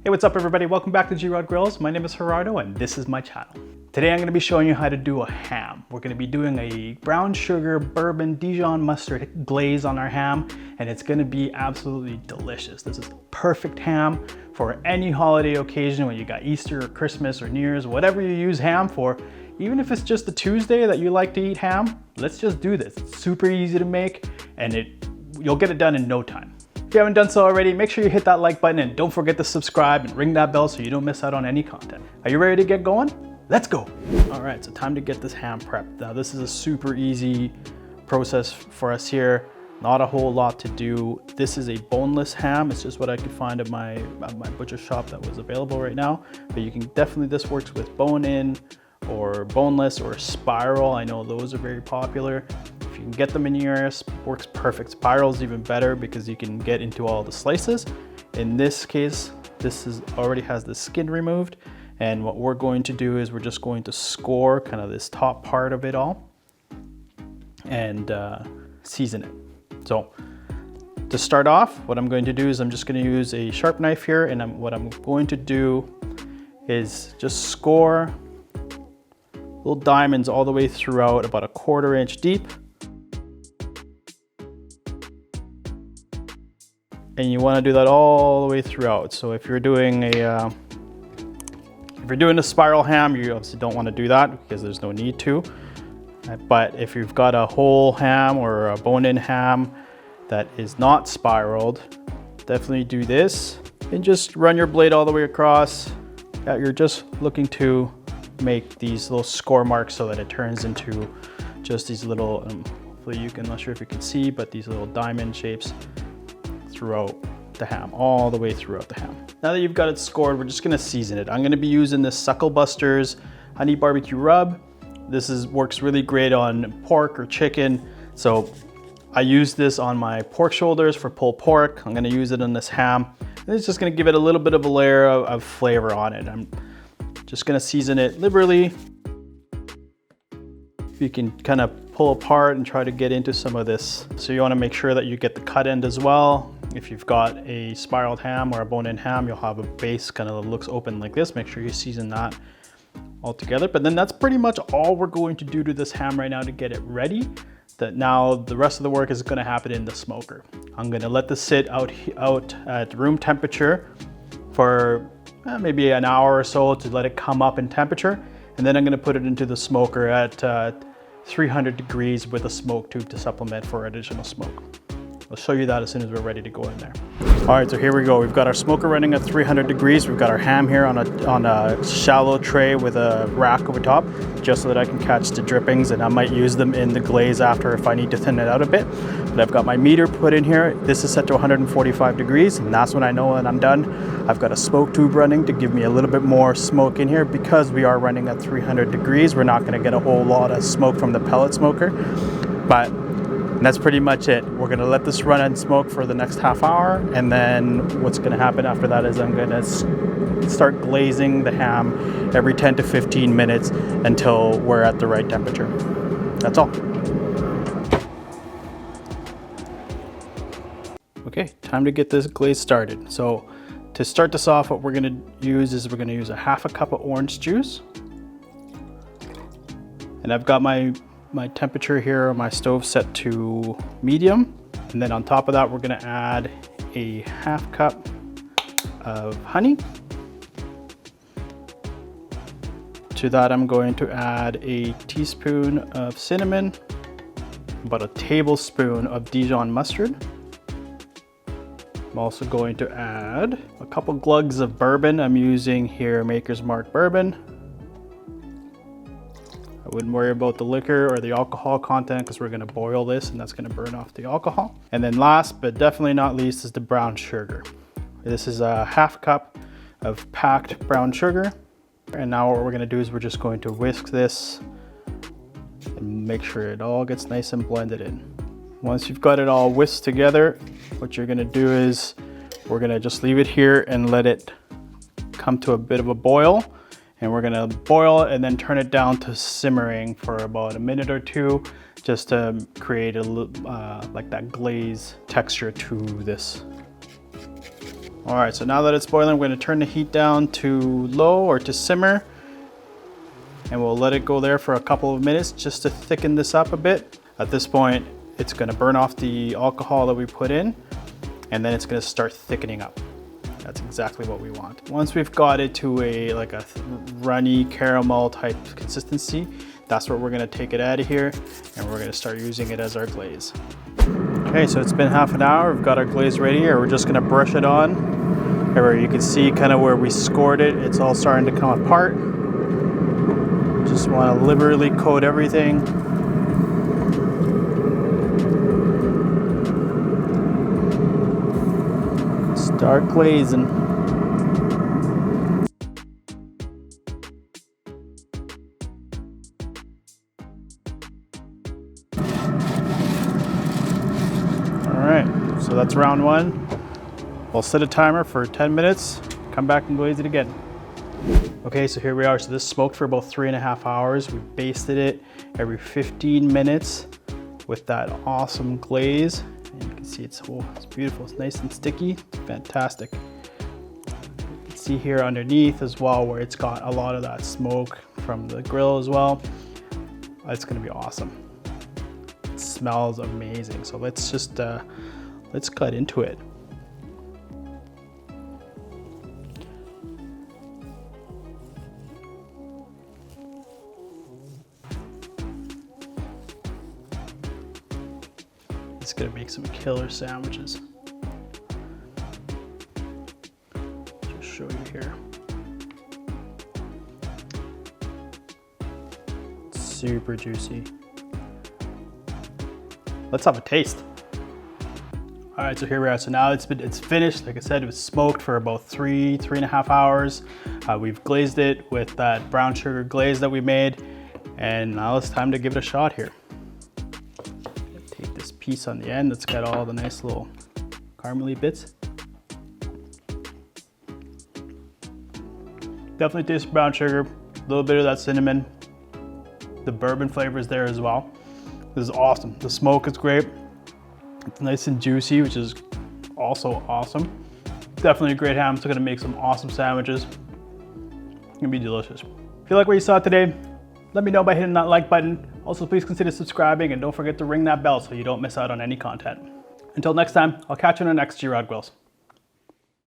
Hey, what's up everybody? Welcome back to G-Rod Grills. My name is Gerardo and this is my channel. Today I'm going to be showing you how to do a ham. We're going to be doing a brown sugar bourbon Dijon mustard glaze on our ham, and it's going to be absolutely delicious. This is perfect ham for any holiday occasion, when you got Easter or Christmas or New Year's, whatever you use ham for. Even if it's just a Tuesday that you like to eat ham, let's just do this. It's super easy to make and you'll get it done in no time. If you haven't done so already, make sure you hit that like button and don't forget to subscribe and ring that bell so you don't miss out on any content. Are you ready to get going? Let's go. All right, so time to get this ham prepped. Now this is a super easy process for us here. Not a whole lot to do. This is a boneless ham. It's just what I could find at my butcher shop that was available right now. But you can definitely, this works with bone in or boneless or spiral. I know those are very popular. If you can get them in your area, works perfect. Spiral is even better because you can get into all the slices. In this case, already has the skin removed. And what we're going to do is we're just going to score kind of this top part of it all and season it. So to start off, what I'm going to do is I'm just going to use a sharp knife here, and what I'm going to do is just score little diamonds all the way throughout, about 1/4 inch deep. And you want to do that all the way throughout. So if you're doing a spiral ham, you obviously don't want to do that because there's no need to. But if you've got a whole ham or a bone-in ham that is not spiraled, definitely do this and just run your blade all the way across. You're just looking to make these little score marks so that it turns into just these little, hopefully you can, not sure if you can see, but these little diamond shapes throughout the ham, all the way throughout the ham. Now that you've got it scored, we're just gonna season it. I'm gonna be using this Suckle Buster's honey barbecue rub. This works really great on pork or chicken. So I use this on my pork shoulders for pulled pork. I'm gonna use it on this ham. And it's just gonna give it a little bit of a layer of flavor on it. I'm just gonna season it liberally. You can kind of pull apart and try to get into some of this. So you wanna make sure that you get the cut end as well. If you've got a spiraled ham or a bone-in ham, you'll have a base kind of that looks open like this. Make sure you season that all together. But then that's pretty much all we're going to do to this ham right now to get it ready. That now the rest of the work is gonna happen in the smoker. I'm gonna let this sit out at room temperature for maybe an hour or so to let it come up in temperature. And then I'm gonna put it into the smoker at 300 degrees with a smoke tube to supplement for additional smoke. I'll show you that as soon as we're ready to go in there. All right, so here we go. We've got our smoker running at 300 degrees. We've got our ham here on a shallow tray with a rack over top, just so that I can catch the drippings, and I might use them in the glaze after if I need to thin it out a bit. But I've got my meter put in here. This is set to 145 degrees, and that's when I know that I'm done. I've got a smoke tube running to give me a little bit more smoke in here. Because we are running at 300 degrees, we're not gonna get a whole lot of smoke from the pellet smoker, but that's pretty much it. We're gonna let this run and smoke for the next half hour, and then what's gonna happen after that is I'm gonna start glazing the ham every 10 to 15 minutes until we're at the right temperature. That's all. Okay, time to get this glaze started. So to start this off, what we're gonna use is we're gonna use a 1/2 cup of orange juice. And I've got my temperature here on my stove set to medium. And then on top of that, we're gonna add a 1/2 cup of honey. To that, I'm going to add a teaspoon of cinnamon, about a tablespoon of Dijon mustard. I'm also going to add a couple glugs of bourbon. I'm using here Maker's Mark bourbon. I wouldn't worry about the liquor or the alcohol content because we're gonna boil this and that's gonna burn off the alcohol. And then last but definitely not least is the brown sugar. This is a 1/2 cup of packed brown sugar. And now what we're gonna do is we're just going to whisk this and make sure it all gets nice and blended in. Once you've got it all whisked together, what you're gonna do is we're gonna just leave it here and let it come to a bit of a boil. And we're gonna boil it and then turn it down to simmering for about a minute or two, just to create a like that glaze texture to this. All right, so now that it's boiling, I'm going to turn the heat down to low or to simmer, and we'll let it go there for a couple of minutes just to thicken this up a bit. At this point, it's going to burn off the alcohol that we put in, and then it's going to start thickening up. That's exactly what we want. Once we've got it to a runny caramel type consistency, that's where we're going to take it out of here, and we're going to start using it as our glaze. Okay, so it's been half an hour. We've got our glaze ready here. We're just going to brush it on. Where you can see kind of where we scored it, it's all starting to come apart. Just want to liberally coat everything. Start glazing. All right, so that's round one. We'll set a timer for 10 minutes, come back and glaze it again. Okay, so here we are. So this smoked for about 3.5 hours. We basted it every 15 minutes with that awesome glaze. And you can see it's beautiful. It's nice and sticky. It's fantastic. You can see here underneath as well where it's got a lot of that smoke from the grill as well. It's gonna be awesome. It smells amazing. So let's just, let's cut into it. It's gonna make some killer sandwiches. Just show you here. Super juicy. Let's have a taste. All right, so here we are. So now it's finished. Like I said, it was smoked for about 3.5 hours. We've glazed it with that brown sugar glaze that we made, and now it's time to give it a shot here. Piece on the end that's got all the nice little caramely bits. Definitely tastes brown sugar, a little bit of that cinnamon. The bourbon flavor is there as well. This is awesome. The smoke is great. It's nice and juicy, which is also awesome. Definitely a great ham. It's gonna make some awesome sandwiches. It's gonna be delicious. If you like what you saw today, let me know by hitting that like button. Also, please consider subscribing and don't forget to ring that bell so you don't miss out on any content. Until next time, I'll catch you on the next G-Rod Grills.